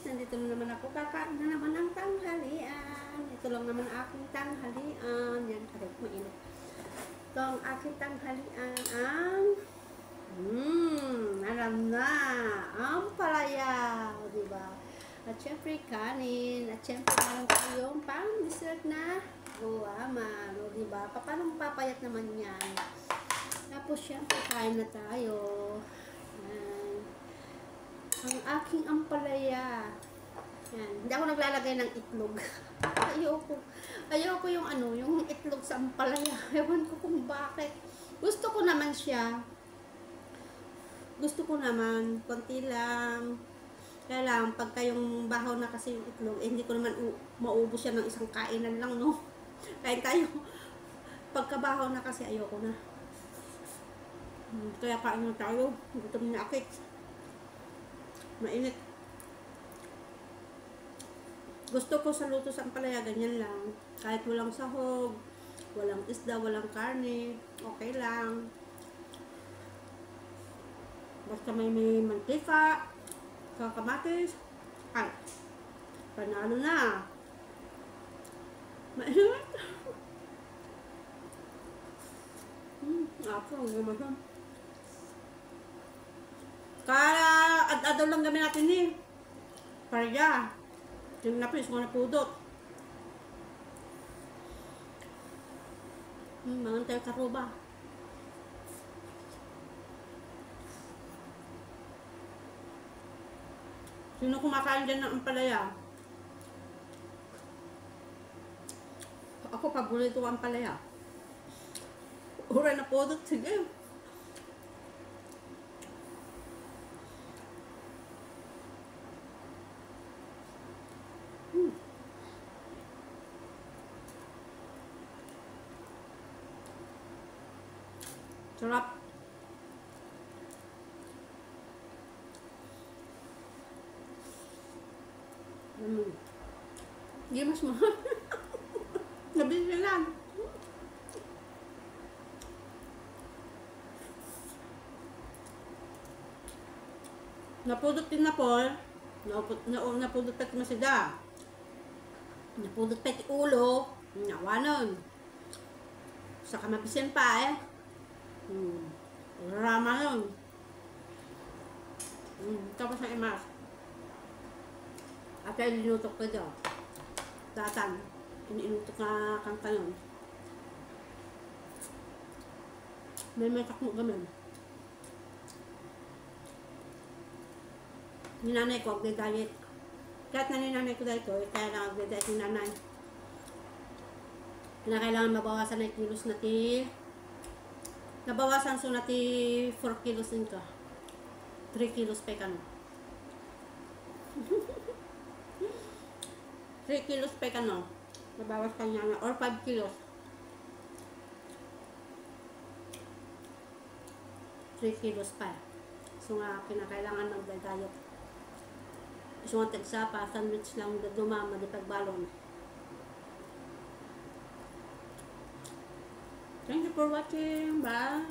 nandito na naman ako. Kakain na naman ang tanghalian. Ito lang naman aking tanghalian. Yan, kalit mainit. Ito ang aking tanghalian. Alam na. Ang palaya. O, diba? At syempre, kanin. At syempre, meron tayong pang-dessert na guwaman. O, diba? Paano papayat naman yan? Tapos, syempre, kain na tayo. Yan. Ang aking ampalaya. Yan. Hindi ako naglalagay ng itlog. Ayoko yung yung itlog sa ampalaya. Ewan ko kung bakit. Gusto ko naman siya. Gusto ko naman. Konti lang. Kaya lang, pagka yung bahaw na kasi yung itlog, hindi ko naman maubos yan ng isang kainan lang, no? Kain tayo. Pagkabahaw na kasi, ayoko na. Kaya kain na tayo. Gutom na akit. Mainit. Gusto ko sa luto sa ampalaya, ganyan lang. Kahit walang sahog, walang isda, walang karne, okay lang. Basta may mantika, kamatis, ay, panalo na. Mainit. Ako, ang gumagam. Kaya, ad-adaw lang kami natin eh. Parya. Yung napis, mga napudot. Mga tayo karuba. Sino kumakain dyan ng ampalaya? Ako, paborito ang ampalaya. Ura na pudot, sige. Sarap. Hindi mas mahal. Nabili lang. Napudot din na Paul. Napudot pati masida. Napudot pati ulo. Nawanon. Saka mapisin pa eh. Rama yun. Tapos na imas. At ay linutok ko dyan. Datan. Ininutok na kanta yun. May takmo gamin. Ninanay ko, agde-diet. Kahit na ninanay ko dito, kaya lang agde-diet ni nanay. Kailangan mabawasan na kilos na nabawasan so nati 4 kilos din ka. 3 kilos pa ka no. 3 kilos pa ka no. Nabawas ka niya na. Or 5 kilos. 3 kilos pa. So nga, kinakailangan mag-diet. So nga, tagsapa, sandwich lang, dumama, di pagbalon. Thank you for watching. Bye.